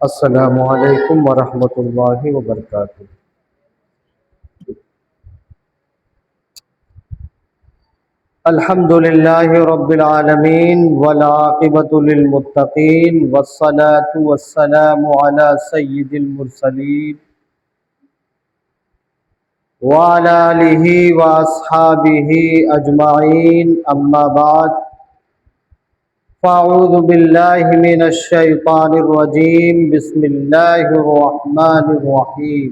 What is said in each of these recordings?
السلام علیکم ورحمۃ اللہ وبرکاتہ۔ الحمد للہ رب العالمین والعاقبۃ للمتقین والصلاة والسلام علی سید المرسلین وعلی آلہ واصحابہ اجمعین، اما بعد فاعوذ باللہ من الشیطان الرجیم، بسم اللہ الرحمن الرحیم۔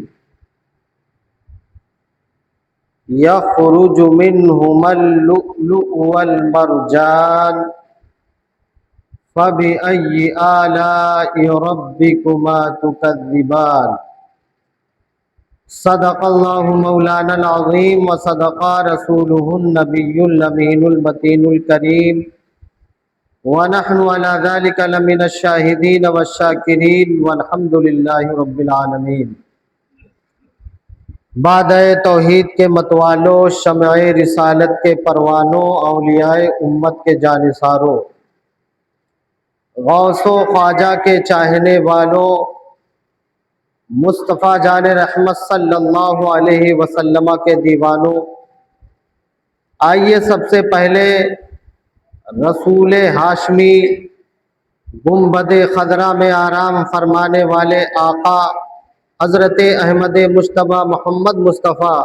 یخرج منہما اللؤلؤ والمرجان فبأی آلاء ربکما تکذبان۔ صدق اللہ مولانا العظیم وصدق رسولہ النبی الامین المتین الکریم، ونحن على ذلك لمن الشاہدین والشاکرین والحمد للہ رب العالمین۔ بعد توحید کے متوالوں، شمع رسالت کے پروانوں، اولیاء امت کے جانثاروں، غوث و خواجہ کے چاہنے والوں، مصطفیٰ جان رحمت صلی اللہ علیہ وسلم کے دیوانوں، آئیے سب سے پہلے رسول ہاشمی، گنبد خضرا میں آرام فرمانے والے آقا حضرت احمد مجتبی محمد مصطفیٰ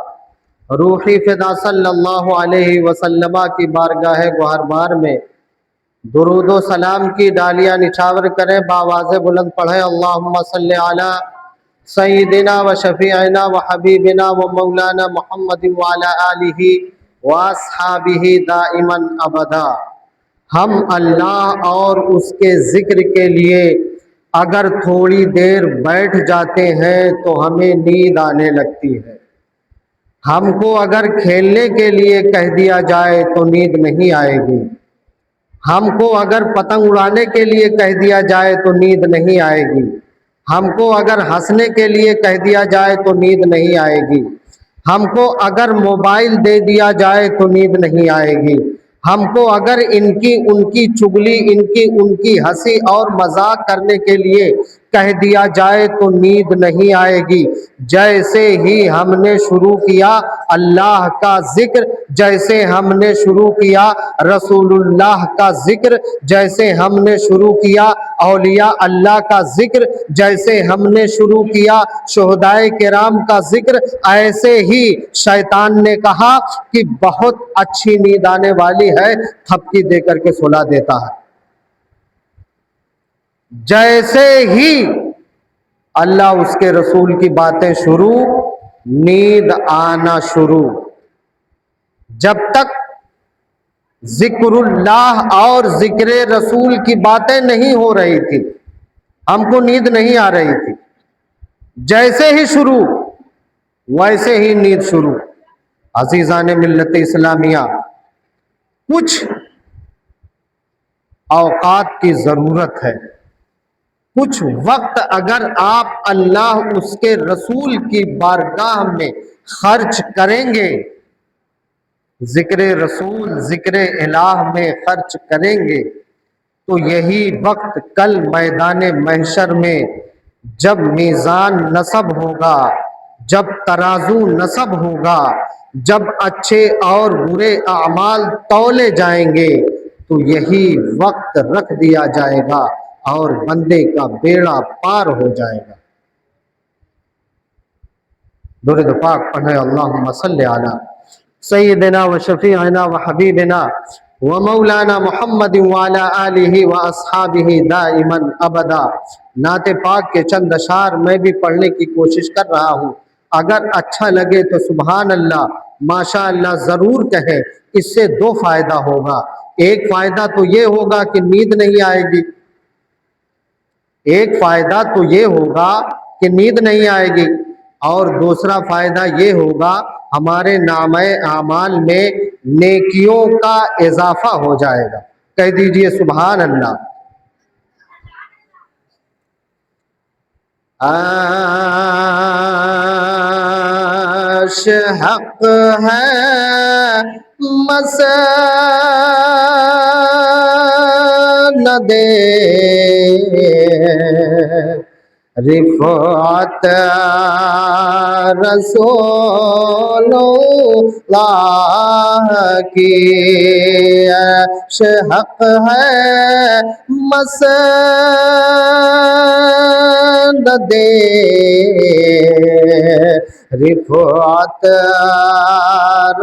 روحی فدا صلی اللہ علیہ وسلم کی بارگاہ گہربار میں درود و سلام کی ڈالیاں نچھاور کریں، بآواز بلند پڑھیں، اللہم صلی علی سیدنا و شفیعنا و حبیبنا و مولانا محمد وعلی آلہ واصحابہ دائما ابدا۔ ہم اللہ اور اس کے ذکر کے لیے اگر تھوڑی دیر بیٹھ جاتے ہیں تو ہمیں نیند آنے لگتی ہے۔ ہم کو اگر کھیلنے کے لیے کہہ دیا جائے تو نیند نہیں آئے گی۔ ہم کو اگر پتنگ اڑانے کے لیے کہہ دیا جائے تو نیند نہیں آئے گی۔ ہم کو اگر ہنسنے کے لیے کہہ دیا جائے تو نیند نہیں آئے گی۔ ہم کو اگر موبائل دے دیا جائے تو نیند نہیں آئے گی۔ ہم کو اگر ان کی چگلی، ان کی ہنسی اور مذاق کرنے کے لیے کہہ دیا جائے تو نیند نہیں آئے گی۔ جیسے ہی ہم نے شروع کیا اللہ کا ذکر، جیسے ہم نے شروع کیا رسول اللہ کا ذکر، جیسے ہم نے شروع کیا اولیاء اللہ کا ذکر، جیسے ہم نے شروع کیا شہدائے کرام کا ذکر، ایسے ہی شیطان نے کہا کہ بہت اچھی نیند آنے والی ہے، تھپکی دے کر کے سلا دیتا ہے۔ جیسے ہی اللہ اس کے رسول کی باتیں شروع، نیند آنا شروع۔ جب تک ذکر اللہ اور ذکر رسول کی باتیں نہیں ہو رہی تھی ہم کو نیند نہیں آ رہی تھی۔ جیسے ہی شروع ویسے ہی نیند شروع۔ عزیزان ملت اسلامیہ، کچھ اوقات کی ضرورت ہے، کچھ وقت اگر آپ اللہ اس کے رسول کی بارگاہ میں خرچ کریں گے، ذکر رسول ذکر الہ میں خرچ کریں گے، تو یہی وقت کل میدان محشر میں جب میزان نصب ہوگا، جب ترازو نصب ہوگا، جب اچھے اور برے اعمال تولے جائیں گے، تو یہی وقت رکھ دیا جائے گا اور بندے کا بیڑا پار ہو جائے گا۔ درود پاک پڑھیں، اللہم صلی علی سیدنا و شفیعنا و حبیبنا و مولانا محمد وعلی آلہ و اصحابہ دائما ابدا۔ نعت پاک کے چند اشعار میں بھی پڑھنے کی کوشش کر رہا ہوں، اگر اچھا لگے تو سبحان اللہ ماشاء اللہ ضرور کہیں۔ اس سے دو فائدہ ہوگا، ایک فائدہ تو یہ ہوگا کہ نیند نہیں آئے گی، ایک فائدہ تو یہ ہوگا کہ نیند نہیں آئے گی، اور دوسرا فائدہ یہ ہوگا ہمارے نامہ اعمال میں نیکیوں کا اضافہ ہو جائے گا۔ کہہ دیجئے سبحان اللہ۔ حق ہے مسند رفعت رسول اللہ کی عرش حق ہے مسند رفعت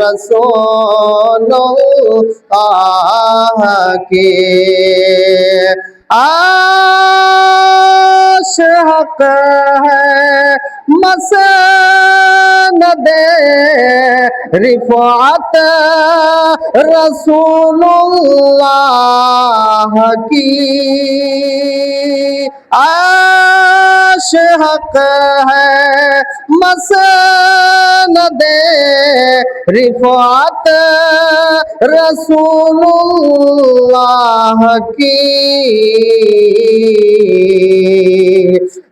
رسول اللہ کی عرش حق ہے مسند رفعت رسول اللہ کی عرش حق ہے مسند رفعت رسول اللہ کی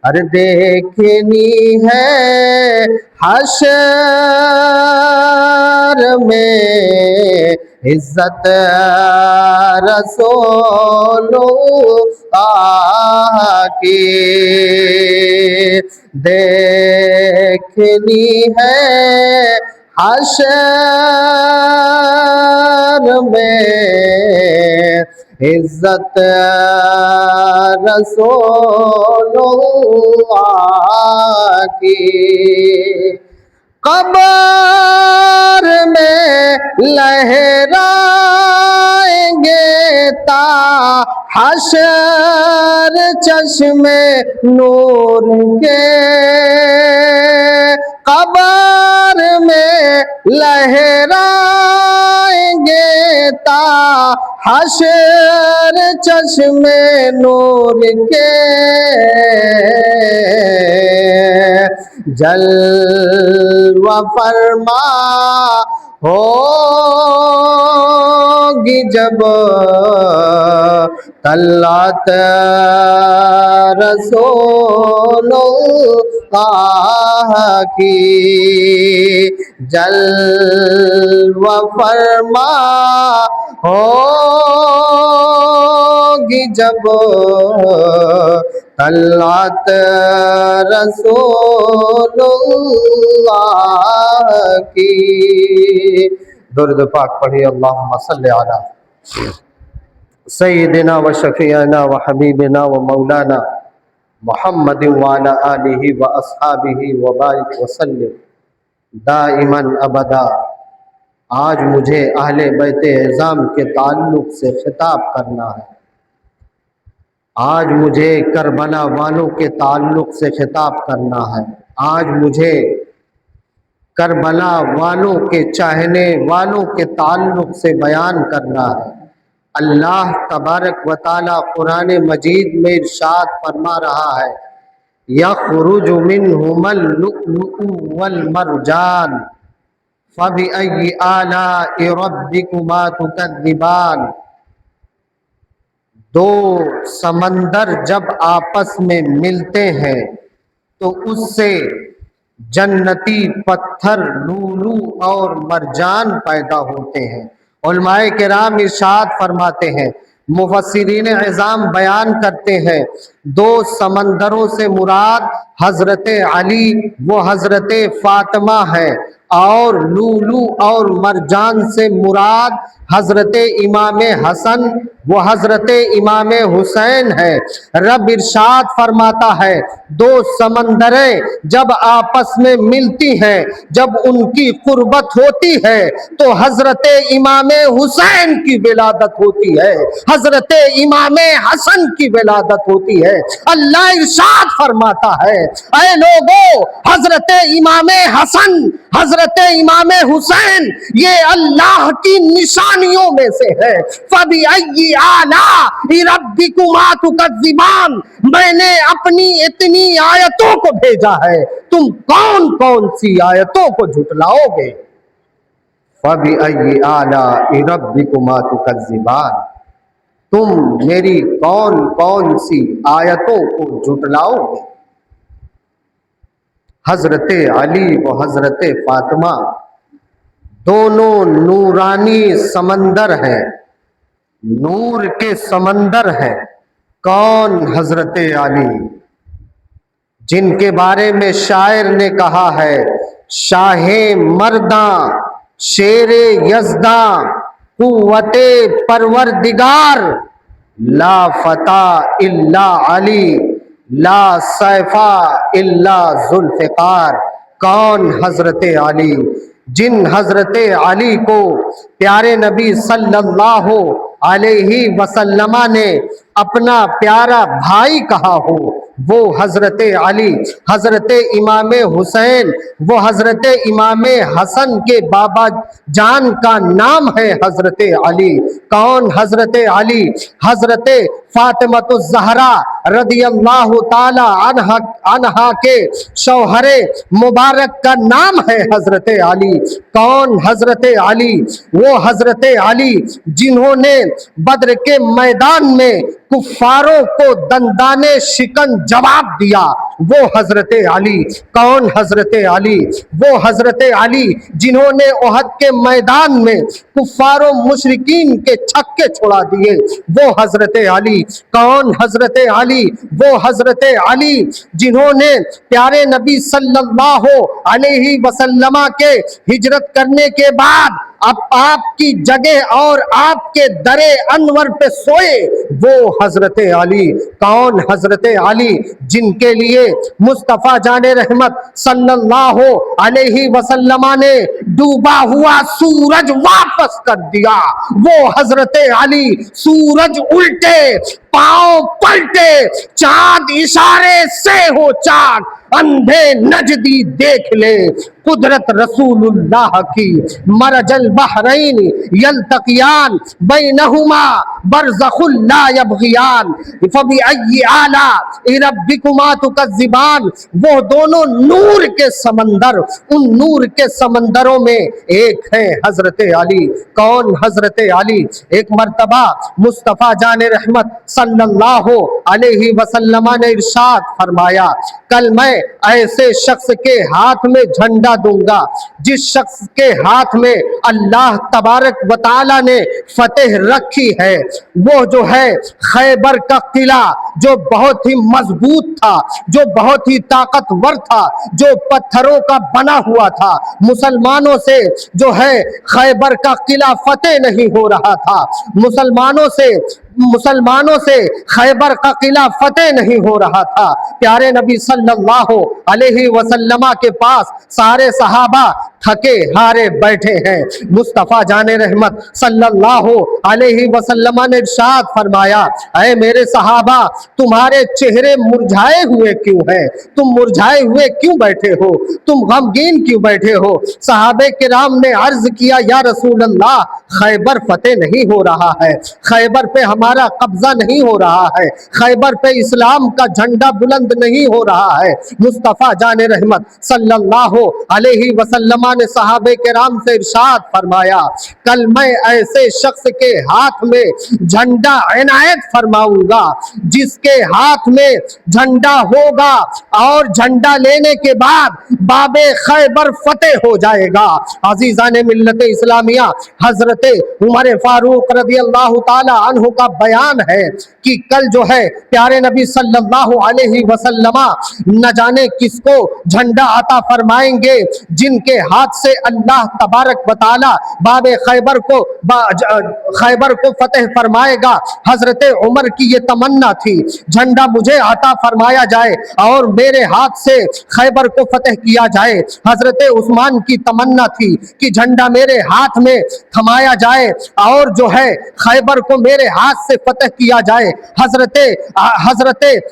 ارے دیکھنی ہے حشر میں عزت رسول اللہ کی دیکھنی ہے حشر میں عزت رسول اللہ کی قبر میں لہرائیں گے تا حشر چشم نور کے قبر میں لہرائیں گے تا حشر چشم نور کے جلوہ فرما ہوگی جب طلعت رسول اللہ کی جلوہ فرما ہوگی جب طلعت رسول اللہ کی درود پاک پڑھی اللہم صلی علی سیدنا و شفیعنا و حبیبنا و مولانا محمد وعلی آلہ و اصحابہ و بارک وسلم دائما ابدا۔ آج مجھے اہل بیت اعظام کے تعلق سے خطاب کرنا ہے، آج مجھے کربلا والوں کے تعلق سے خطاب کرنا ہے، آج مجھے کربلا والوں کے چاہنے والوں کے تعلق سے بیان کرنا ہے۔ اللہ تبارک و تعالی قرآن مجید میں ارشاد فرما رہا ہے یخرج منہما اللؤلؤ والمرجان فبأي آلاء ربكما تكذبان۔ دو سمندر جب آپس میں ملتے ہیں تو اس سے جنتی پتھر لولو اور مرجان پیدا ہوتے ہیں۔ علماء کرام ارشاد فرماتے ہیں، مفسرین اعظام بیان کرتے ہیں، دو سمندروں سے مراد حضرت علی و حضرت فاطمہ ہے، اور لولو اور مرجان سے مراد حضرت امام حسن و حضرت امام حسین ہے۔ رب ارشاد فرماتا ہے دو سمندریں جب آپس میں ملتی ہیں، جب ان کی قربت ہوتی ہے تو حضرت امام حسین کی ولادت ہوتی ہے، حضرت امام حسن کی ولادت ہوتی ہے۔ اللہ ارشاد فرماتا ہے اے لوگو، حضرت امام حسن، حضرت امام حسین یہ اللہ کی نشانیوں میں سے ہے۔ فَبِأَيِّ آلَاءِ رَبِّكُمَا تُكَذِّبَانِ، میں نے اپنی اتنی آیتوں کو بھیجا ہے، تم کون کون سی آیتوں کو جھٹلاؤ گے؟ فَبِأَيِّ آلَاءِ رَبِّكُمَا تُكَذِّبَانِ، تم میری کون کون سی آیتوں کو جھٹلاؤ گے؟ حضرت علی و حضرت فاطمہ دونوں نورانی سمندر ہیں، نور کے سمندر ہیں۔ کون؟ حضرت علی۔ جن کے بارے میں شاعر نے کہا ہے شاہ مرداں شیر یزداں قوت پروردگار لا فتح الا علی لا سیفا الا ذوالفقار۔ کون؟ حضرت علی۔ جن حضرت علی کو پیارے نبی صلی اللہ علیہ وسلم نے اپنا پیارا بھائی کہا ہو وہ حضرت علی، حضرت امام حسین، وہ حضرت امام حسن کے بابا جان کا نام ہے حضرت علی۔ کون؟ حضرت علی۔ حضرت فاطمۃ الزہرا رضی اللہ تعالی عنہا کے شوہر مبارک کا نام ہے حضرت علی۔ کون؟ حضرت علی۔ وہ حضرت علی جنہوں نے بدر کے میدان میں کفاروں کو دندان شکن جواب دیا وہ حضرت علی۔ کون؟ حضرت علی۔ وہ حضرت علی جنہوں نے احد کے میدان میں کفار و مشرکین کے چھکے چھڑا دیے وہ حضرت علی۔ کون؟ حضرت علی۔ وہ حضرت علی جنہوں نے پیارے نبی صلی اللہ علیہ وسلم کے ہجرت کرنے کے بعد اب آپ کی جگہ اور آپ کے در انور پہ سوئے وہ حضرت علی۔ کون؟ حضرت علی جن کے لیے مصطفیٰ جان رحمت صلی اللہ علیہ وسلم نے ڈوبا ہوا سورج واپس کر دیا وہ حضرت علی۔ سورج الٹے پاؤں پلٹے چاند اشارے سے ہو چاک اندھے نجدی دیکھ لے قدرت رسول اللہ کی۔ مرج البحرین یلتقیان بینہما برزخ لا یبغیان فبأی آلاء ربکما تکذبان۔ وہ دونوں نور کے سمندر، ان نور کے سمندروں میں ایک ہے حضرت علی۔ کون؟ حضرت علی۔ ایک مرتبہ مصطفیٰ جان رحمت صلی اللہ علیہ وسلم نے ارشاد فرمایا کل میں ایسے شخص کے ہاتھ میں جھنڈا دوں گا جس شخص کے ہاتھ میں اللہ تبارک و تعالی نے فتح رکھی ہے، وہ جو ہے خیبر کا قلعہ جو بہت ہی مضبوط تھا، جو بہت ہی طاقتور تھا، جو پتھروں کا بنا ہوا تھا، مسلمانوں سے جو ہے خیبر کا قلعہ فتح نہیں ہو رہا تھا، مسلمانوں سے خیبر کا قلعہ فتح نہیں ہو رہا تھا۔ پیارے نبی صلی اللہ علیہ وسلم کے پاس سارے صحابہ تھکے ہارے بیٹھے ہیں۔ مصطفیٰ جان رحمت صلی اللہ علیہ وسلم نے ارشاد فرمایا اے میرے صحابہ تمہارے چہرے مرجھائے ہوئے کیوں ہیں؟ تم مرجھائے ہوئے کیوں بیٹھے ہو؟ تم غمگین کیوں بیٹھے ہو؟ صحابہ کرام نے عرض کیا یا رسول اللہ خیبر فتح نہیں ہو رہا ہے، خیبر پہ ہمارا قبضہ نہیں ہو رہا ہے، خیبر پہ اسلام کا جھنڈا بلند نہیں ہو رہا ہے۔ مصطفیٰ جان رحمت صلی اللہ علیہ وسلم نے صحابہ کرام سے ارشاد فرمایا کل میں ایسے شخص کے ہاتھ میں جھنڈا عنایت فرماؤں گا جس کے ہاتھ میں جھنڈا ہوگا اور جھنڈا لینے کے بعد باب خیبر فتح ہو جائے گا۔ عزیزان ملت اسلامیہ، حضرت عمر فاروق رضی اللہ تعالی عنہ کا بیان ہے کہ کل جو ہے پیارے نبی صلی اللہ علیہ وسلم نہ جانے کس کو جھنڈا عطا فرمائیں گے جن کے ہاتھ سے اللہ تبارک و تعالی باب خیبر کو فتح فرمائے گا۔ حضرت عمر کی یہ تمنا تھی جھنڈا مجھے عطا فرمایا جائے اور میرے ہاتھ سے خیبر کو فتح کیا جائے۔ حضرت عثمان کی تمنا تھی کہ جھنڈا میرے ہاتھ میں تھمایا جائے اور جو ہے خیبر کو میرے ہاتھ سے فتح کیا جائے۔ حضرت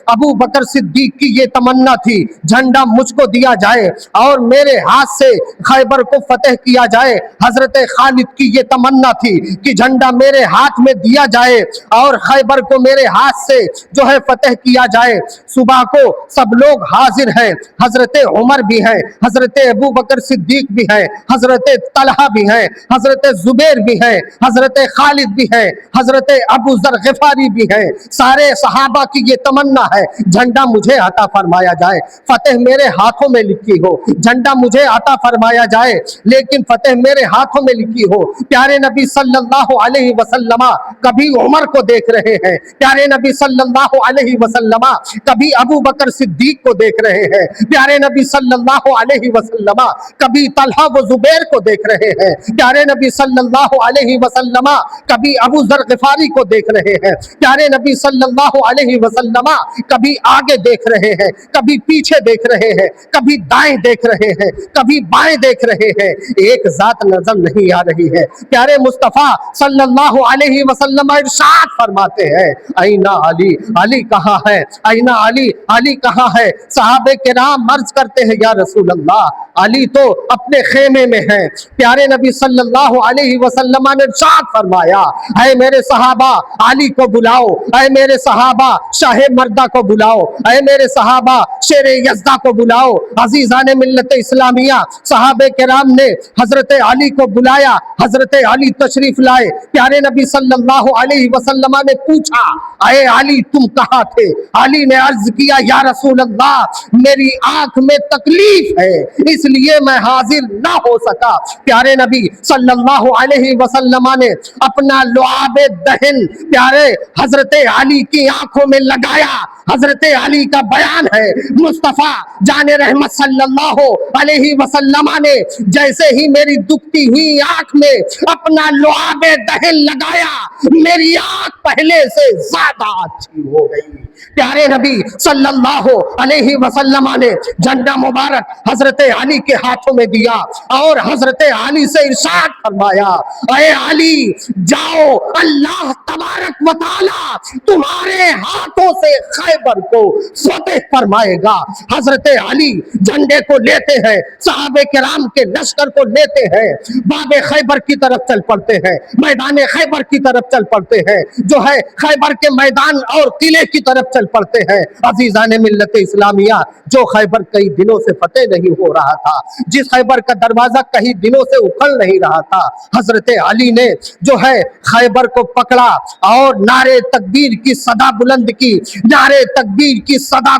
ابو بکر صدیق کی یہ تمنا تھی جھنڈا مجھ کو دیا جائے اور میرے ہاتھ سے خیبر کو فتح کیا جائے۔ حضرت خالد کی یہ تمنا تھی کہ جھنڈا میرے ہاتھ میں دیا جائے اور خیبر کو میرے ہاتھ سے جو ہے فتح کیا جائے۔ صبح کو سب لوگ حاضر ہیں، حضرت عمر بھی ہیں، حضرت ابو بکر صدیق بھی ہیں، حضرت طلحہ بھی ہیں، حضرت زبیر بھی ہیں، حضرت خالد بھی ہیں، حضرت ابو ذر غفاری بھی ہیں۔ سارے صحابہ کی یہ تمنا ہے جھنڈا مجھے عطا فرمایا جائے، فتح میرے ہاتھوں میں لکھی ہو، جھنڈا مجھے عطا فرمایا جائے لیکن فتح میرے ہاتھوں میں لکھی ہو۔ پیارے نبی صلی اللہ علیہ وسلم کبھی عمر کو دیکھ رہے ہیں، پیارے نبی صلی اللہ علیہ وسلم کبھی ابو بکر صدیق کو دیکھ رہے ہیں، پیارے نبی صلی اللہ علیہ وسلم کبھی طلحہ و زبیر کو دیکھ رہے ہیں، پیارے نبی صلی اللہ علیہ وسلم کبھی ابو ذر غفاری کو دیکھ رہے ہیں، پیارے نبی صلی اللہ علیہ وسلم کبھی آگے دیکھ رہے ہیں، کبھی پیچھے دیکھ رہے ہیں، کبھی دائیں دیکھ رہے ہیں، کبھی بائیں دیکھ رہے ہیں، ایک ذات نظر نہیں آ رہی ہے۔ پیارے مصطفیٰ صلی اللہ علیہ وسلم ارشاد فرماتے ہیں اینا علی، علی کہاں ہے، اینا علی، علی کہاں ہے؟ صحابہ کرام عرض کرتے ہیں یا رسول اللہ علی تو اپنے خیمے میں ہیں۔ پیارے نبی صلی اللہ علیہ وسلم نے ارشاد فرمایا اے میرے صحابہ علی کو بلاؤ، اے میرے صحابہ شاہ مردہ کو بلاؤ، اے میرے صحابہ شیر یزدہ کو بلاؤ۔ عزیزان ملت اسلامیہ، صحابہ کرام نے حضرت علی کو بلایا، حضرت علی تشریف لائے۔ پیارے نبی صلی اللہ علیہ وسلم نے پوچھا اے علی تم کہاں تھے؟ علی نے عرض کیا یا رسول اللہ میری آنکھ میں تکلیف ہے اس لیے میں حاضر نہ ہو سکا۔ پیارے نبی صلی اللہ علیہ وسلم نے اپنا لعاب دہن پیارے حضرت علی کی آنکھوں میں لگایا۔ حضرت علی کا بیان ہے مصطفیٰ جان رحمت صلی اللہ علیہ وسلم نے جیسے ہی میری دکھتی ہوئی آنکھ میں اپنا لعاب دہن لگایا میری آنکھ پہلے سے زیادہ اچھی ہو گئی۔ پیارے نبی صلی اللہ علیہ وسلم نے جھنڈا مبارک حضرت علی کے ہاتھوں میں دیا اور حضرت علی سے ارشاد فرمایا اے علی جاؤ اللہ تبارک و تعالی تمہارے ہاتھوں سے خیبر کو فتح فرمائے گا۔ حضرت علی جھنڈے کو لیتے ہیں، صحابہ کرام کے لشکر کو لیتے ہیں، باب خیبر کی طرف چل پڑتے ہیں، میدان خیبر کی طرف چل پڑتے ہیں، جو ہے خیبر کے میدان اور قلعے کی طرف چل پڑتے ہیں۔ عزیزان ملت اسلامیہ، جو خیبر کئی دنوں سے فتح نہیں ہو رہا تھا، جس خیبر کا دروازہ کئی دنوں سے اکھڑ نہیں رہا تھا، حضرت علی نے جو ہے خیبر کو پکڑا اور نعرے تکبیر کی صدا بلند کی، نعرے تکبیر کی صدا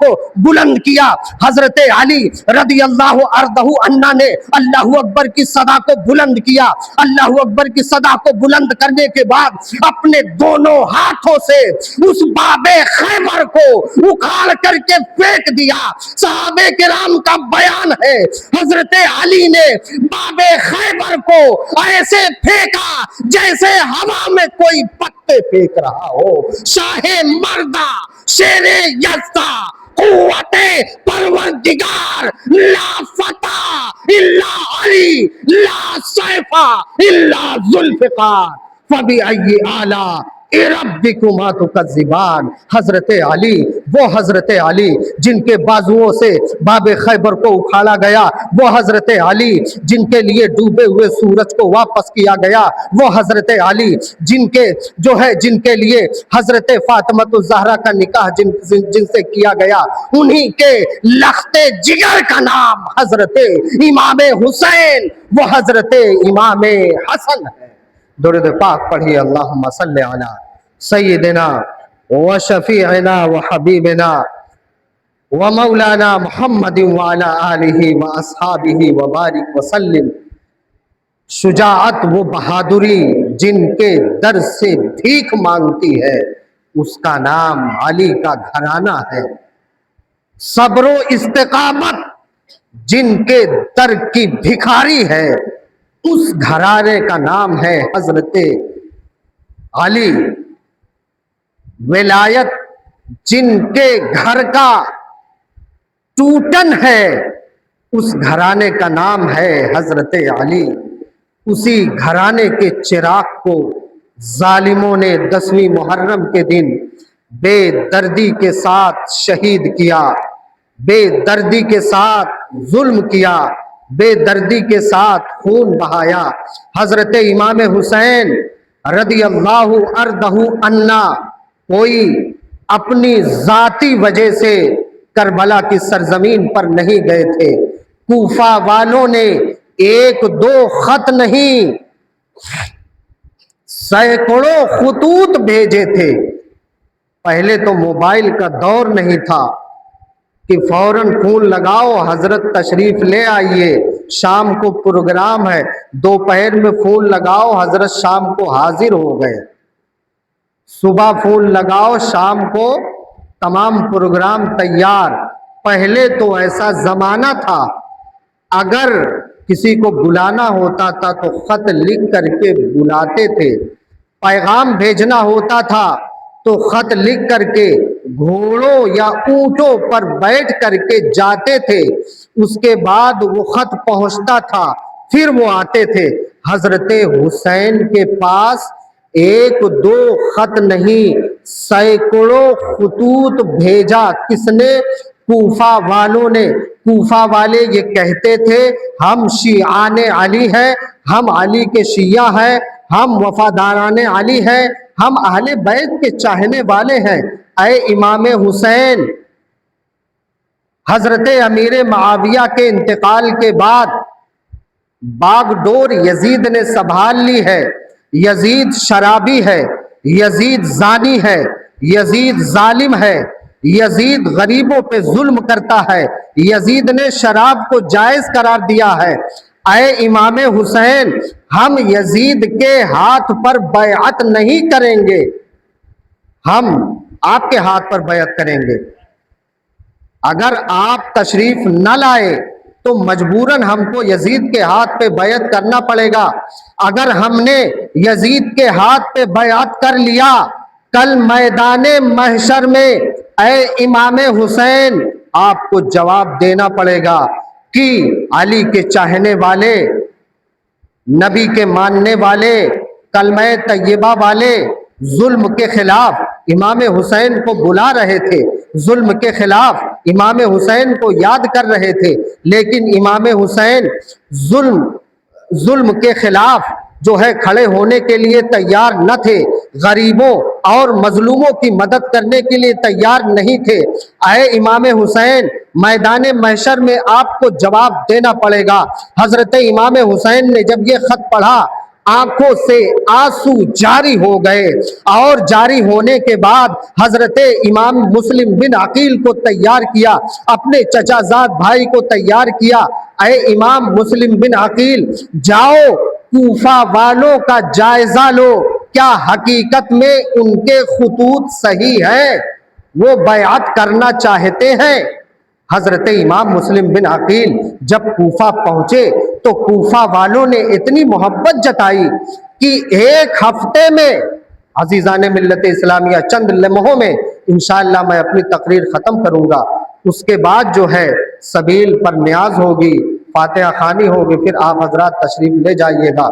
کو بلند کیا۔ حضرت علی رضی اللہ عنہ نے اللہ اکبر کی صدا کو بلند کیا۔ اللہ اکبر کی صدا کو بلند کرنے کے بعد اپنے دونوں ہاتھوں سے اس باب خیبر کو اکھاڑ کر کے پھینک دیا۔ صحابہ کرام کا بیان ہے حضرت علی نے باب خیبر کو ایسے پھینکا جیسے ہوا میں کوئی پتے پھینک رہا ہو۔ شاہ مردہ شیر یزدہ قوت پروردگار لا فتح الا علی لا سیف الا ذوالفقار فبأی آلاء ربکما تکذبان۔ حضرت علی، وہ حضرت علی جن کے بازوؤں سے باب خیبر کو اکھاڑا گیا، وہ حضرت علی جن کے لیے ڈوبے ہوئے سورج کو واپس کیا گیا، وہ حضرت علی جن کے لیے حضرت فاطمہ الزہرا کا نکاح جن سے کیا گیا، انہی کے لخت جگر کا نام حضرت امام حسین وہ حضرت امام حسن ہے۔ درود پاک پڑھی اللہم صلی علی سیدنا و شفیعنا و حبیبنا و مولانا محمد وعلی آلہ و اصحابہ و بارک وسلم۔ شجاعت وہ بہادری جن کے در سے بھیک مانگتی ہے اس کا نام علی کا گھرانہ ہے۔ صبر و استقامت جن کے در کی بھکاری ہے اس گھرانے کا نام ہے حضرت علی۔ ولایت جن کے گھر کا ٹوٹن ہے اس گھرانے کا نام ہے حضرت علی۔ اسی گھرانے کے چراغ کو ظالموں نے 10ویں محرم کے دن بے دردی کے ساتھ شہید کیا، بے دردی کے ساتھ ظلم کیا، بے دردی کے ساتھ خون بہایا۔ حضرت امام حسین رضی اللہ عنہ کوئی اپنی ذاتی وجہ سے کربلا کی سرزمین پر نہیں گئے تھے۔ کوفہ والوں نے 1-2 خط نہیں سینکڑوں خطوط بھیجے تھے۔ پہلے تو موبائل کا دور نہیں تھا کہ فوراً فون لگاؤ، حضرت تشریف لے آئیے، شام کو پروگرام ہے، دوپہر میں فون لگاؤ، حضرت شام کو حاضر ہو گئے، صبح فون لگاؤ، شام کو تمام پروگرام تیار۔ پہلے تو ایسا زمانہ تھا، اگر کسی کو بلانا ہوتا تھا تو خط لکھ کر کے بلاتے تھے، پیغام بھیجنا ہوتا تھا تو خط لکھ کر کے گھوڑوں یا اونٹوں پر بیٹھ کر کے جاتے تھے، اس کے بعد وہ خط پہنچتا تھا، پھر وہ آتے تھے۔ حضرت حسین کے پاس ایک دو خط نہیں، سینکڑوں خطوط بھیجا۔ کس نے؟ کوفہ والوں نے۔ کوفہ والے یہ کہتے تھے ہم شیعان علی ہیں، ہم علی کے شیعہ ہیں، ہم وفاداران علی ہیں، ہم اہل بیت کے چاہنے والے ہیں۔ اے امام حسین، حضرت امیر معاویہ کے انتقال کے بعد باغ ڈور یزید نے سنبھال لی ہے۔ یزید شرابی ہے، یزید زانی ہے، یزید ظالم ہے، یزید غریبوں پہ ظلم کرتا ہے، یزید نے شراب کو جائز قرار دیا ہے۔ اے امام حسین، ہم یزید کے ہاتھ پر بیعت نہیں کریں گے، ہم آپ کے ہاتھ پر بیعت کریں گے۔ اگر آپ تشریف نہ لائے تو مجبوراً ہم کو یزید کے ہاتھ پہ بیعت کرنا پڑے گا۔ اگر ہم نے یزید کے ہاتھ پہ بیعت کر لیا، کل میدان محشر میں اے امام حسین آپ کو جواب دینا پڑے گا کہ علی کے چاہنے والے، نبی کے ماننے والے، کلمہ طیبہ والے ظلم کے خلاف امام حسین کو بلا رہے تھے، ظلم کے خلاف امام حسین کو یاد کر رہے تھے، لیکن امام حسین ظلم کے خلاف جو ہے کھڑے ہونے کے لیے تیار نہ تھے، غریبوں اور مظلوموں کی مدد کرنے کے لیے تیار نہیں تھے۔ اے امام حسین، میدان محشر میں آپ کو جواب دینا پڑے گا۔ حضرت امام حسین نے جب یہ خط پڑھا، آنکھوں سے آنسو جاری ہو گئے، اور جاری ہونے کے بعد حضرت امام مسلم بن عقیل کو تیار کیا، اپنے چچا زاد بھائی کو تیار کیا۔ اے امام مسلم بن عقیل، جاؤ کوفہ والوں کا جائزہ لو، کیا حقیقت میں ان کے خطوط صحیح ہیں، وہ بیعت کرنا چاہتے ہیں؟ حضرت امام مسلم بن عقیل جب کوفہ پہنچے تو کوفہ والوں نے اتنی محبت جتائی کہ ایک ہفتے میں، عزیزان ملت اسلامیہ چند لمحوں میں انشاءاللہ میں اپنی تقریر ختم کروں گا، اس کے بعد جو ہے سبیل پر نیاز ہوگی، فاتحہ خوانی ہوگی، پھر آپ حضرات تشریف لے جائیے گا۔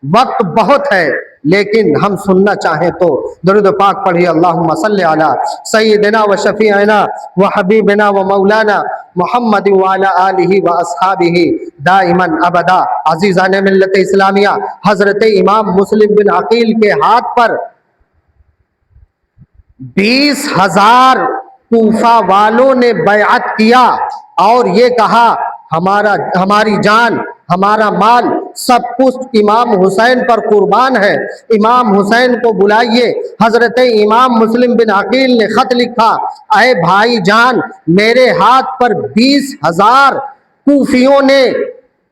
وقت بہت ہے لیکن ہم سننا چاہیں تو درود پاک پڑھیے، اللہم صلی علی سیدنا و شفیعنا و حبیبنا و مولانا محمد وعلی آلہ و اصحابہ دائما ابدا۔ عزیزان ملت اسلامیہ، حضرت امام مسلم بن عقیل کے ہاتھ پر 20,000 کوفہ والوں نے بیعت کیا اور یہ کہا ہماری جان، ہمارا مال، سب کچھ امام حسین پر قربان ہے، امام حسین کو بلائیے۔ حضرت امام مسلم بن عقیل نے خط لکھا، اے بھائی جان، میرے ہاتھ پر 20,000 کوفیوں نے،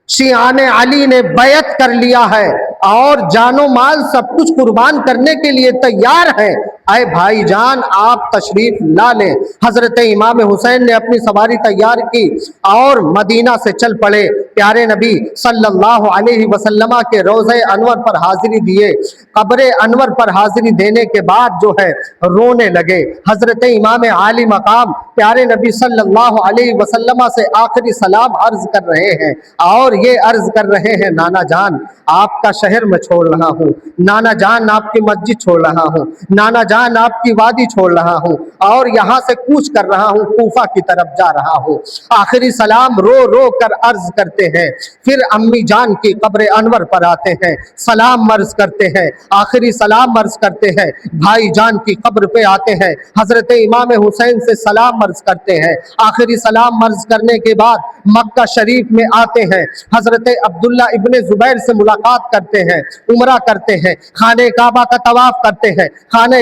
شیعان علی نے بیعت کر لیا ہے اور جان و مال سب کچھ قربان کرنے کے لیے تیار ہے، اے بھائی جان آپ تشریف لا لیں۔ حضرت امام حسین نے اپنی سواری تیار کی اور مدینہ سے چل پڑے، پیارے نبی صلی اللہ علیہ وسلم کے روضہ انور پر حاضری دیے، قبر انور پر حاضری دینے کے بعد جو ہے رونے لگے۔ حضرت امام عالی مقام پیارے نبی صلی اللہ علیہ وسلم سے آخری سلام عرض کر رہے ہیں اور یہ عرض کر رہے ہیں، نانا جان آپ کا شہر میں چھوڑ رہا ہوں، نانا جان آپ کی مسجد چھوڑ رہا ہوں، نانا جان آپ کی وادی چھوڑ رہا ہوں اور یہاں سے کوچ کر رہا ہوں، کوفہ کی طرف جا رہا ہوں۔ آخری سلام رو رو کر عرض کرتے ہیں، پھر امی جان کی قبر انور پر آتے ہیں، سلام عرض کرتے ہیں، آخری سلام عرض کرتے ہیں، بھائی جان کی قبر پہ آتے ہیں، حضرت امام حسین سے سلام عرض کرتے ہیں، آخری سلام عرض کرنے کے بعد مکہ شریف میں آتے ہیں، حضرت عبداللہ ابن زبیر سے ملاقات کرتے ہیں، عمرہ کرتے ہیں، خانہ کعبہ کا طواف کرتے ہیں، خانہ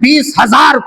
20,000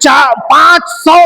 500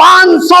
500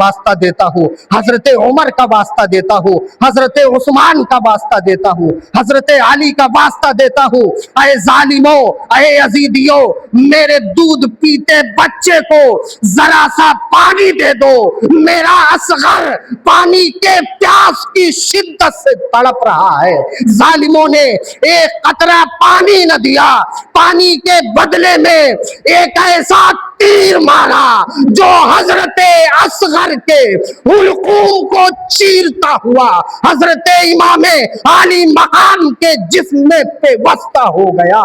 واسطہ دیتا ہوں، حضرت عمر کا واسطہ دیتا ہوں، حضرت عثمان کا واسطہ دیتا ہوں، حضرت علی کا واسطہ دیتا ہوں۔ اے ظالموں، اے یزیدیوں، میرے دودھ پیتے بچے کو ذرا سا پانی دے دو، میرا اصغر پانی کے پیاس کی شدت سے تڑپ رہا ہے۔ ظالموں نے ایک قطرہ پانی نہ دیا، پانی کے بدلے میں ایک ایسا تیر مارا جو حضرت اصغر کے حلقوم کو چیرتا ہوا حضرت امام عالی مقام کے جسم میں پیوستہ ہو گیا۔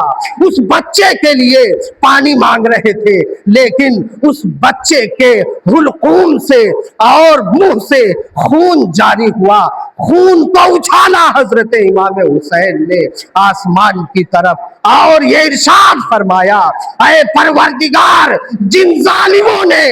اس بچے کے لیے پانی مانگ رہے تھے، لیکن اس بچے کے حلقوم سے اور منہ سے خون جاری ہوا۔ خون کو اچھالا حضرت امام حسین نے آسمان کی طرف اور یہ ارشاد فرمایا، اے پروردگار، جن ظالموں نے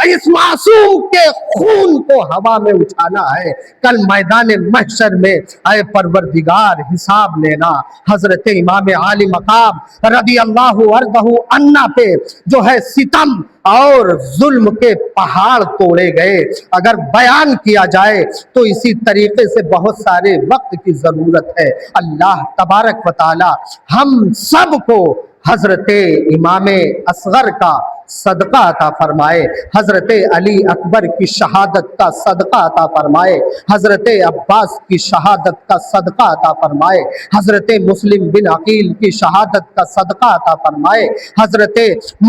اس معصوم کے خون کو ہوا میں اچھالا ہے، کل میدان محشر میں اے پروردگار حساب لینا۔ حضرت امام عالی مقام رضی اللہ عنہ پہ جو ہے ستم اور ظلم کے پہاڑ توڑے گئے۔ اگر بیان کیا جائے تو اسی طریقے سے بہت سارے وقت کی ضرورت ہے۔ اللہ تبارک و تعالی ہم سب کو حضرت امام اصغر کا صدقہ عطا فرمائے، حضرت علی اکبر کی شہادت کا صدقہ عطا فرمائے، حضرت عباس کی شہادت کا صدقہ عطا فرمائے، حضرت مسلم بن عقیل کی شہادت کا صدقہ عطا فرمائے، حضرت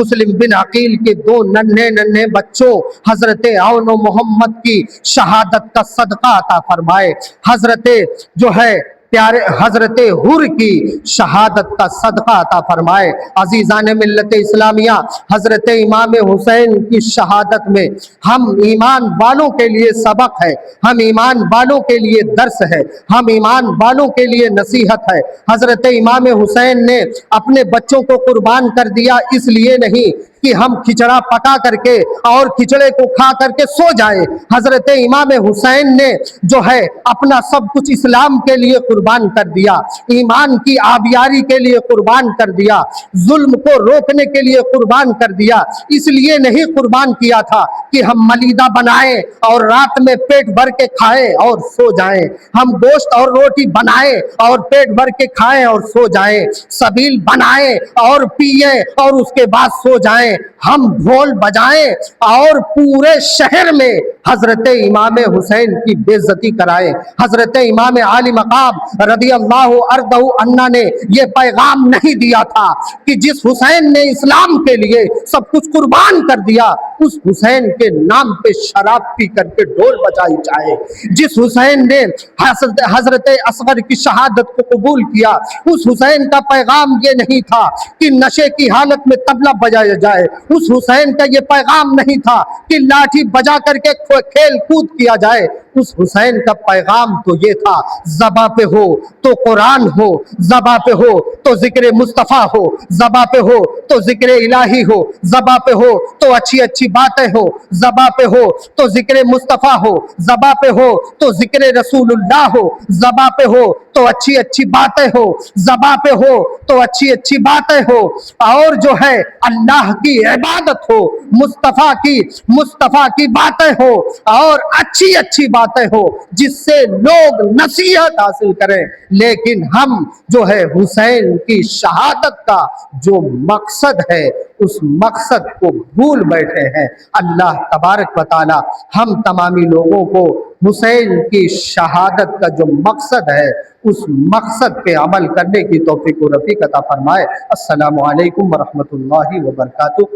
مسلم بن عقیل کے دو ننھے بچوں حضرت عون و محمد کی شہادت کا صدقہ عطا فرمائے، حضرت جو ہے پیارے حضرت حر کی شہادت کا صدقہ عطا فرمائے۔ عزیزان ملت اسلامیہ، حضرت امام حسین کی شہادت میں ہم ایمان والوں کے لیے سبق ہے، ہم ایمان والوں کے لیے درس ہے، ہم ایمان والوں کے لیے نصیحت ہے۔ حضرت امام حسین نے اپنے بچوں کو قربان کر دیا اس لیے نہیں کہ ہم کھچڑا پکا کر کے اور کھچڑے کو کھا کر کے سو جائے۔ حضرت امام حسین نے جو ہے اپنا سب کچھ اسلام کے لیے قربان کر دیا، ایمان کی آبیاری کے لیے قربان کر دیا، ظلم کو روکنے کے لیے قربان کر دیا۔ اس لیے نہیں قربان کیا تھا کہ ہم ملیدہ بنائیں اور رات میں پیٹ بھر کے کھائیں اور سو جائیں، ہم گوشت اور روٹی بنائیں اور پیٹ بھر کے کھائیں اور سو جائیں، سبیل بنائیں اور پیئیں اور اس کے بعد سو جائیں، ہم ڈھول بجائیں اور پورے شہر میں حضرت امام حسین کی بے عزتی کرائیں۔ حضرت امام عالی مقام رضی اللہ عنہ نے یہ پیغام نہیں دیا تھا کہ جس حسین نے اسلام کے لیے سب کچھ قربان کر دیا اس حسین کے نام پہ شراب پی کر کے ڈھول بجائی جائے، جس حسین نے حضرت اصغر کی شہادت کو قبول کیا اس حسین کا پیغام یہ نہیں تھا کہ نشے کی حالت میں طبلہ بجایا جائے، اس حسین کا یہ پیغام نہیں تھا کہ لاٹھی بجا کر کے کھیل کود کیا جائے، اس حسین کا پیغام تو یہ تھا زباں پہ ہو تو قرآن ہو، زباں پہ ہو تو ذکر مصطفیٰ ہو، زباں پہ ہو تو ذکر الہی ہو، زباں پہ ہو تو اچھی اچھی باتیں ہو، زباں پہ ہو تو ذکر مصطفیٰ ہو، زباں پہ ہو تو ذکر رسول اللہ ہو، زباں پہ ہو تو اچھی اچھی باتیں ہو، زباں پہ ہو تو اچھی اچھی باتیں ہو، اور جو ہے اللہ کی عبادت ہو، مصطفیٰ کی باتیں ہو اور اچھی اچھی باتیں ہو جس سے لوگ نصیحت حاصل کریں۔ لیکن ہم جو ہے حسین کی شہادت کا جو مقصد ہے اس مقصد کو بھول بیٹھے ہیں۔ اللہ تبارک و تعالی ہم تمامی لوگوں کو حسین کی شہادت کا جو مقصد ہے اس مقصد پہ عمل کرنے کی توفیق و رفیق عطا فرمائے۔ السلام علیکم ورحمۃ اللہ وبرکاتہ۔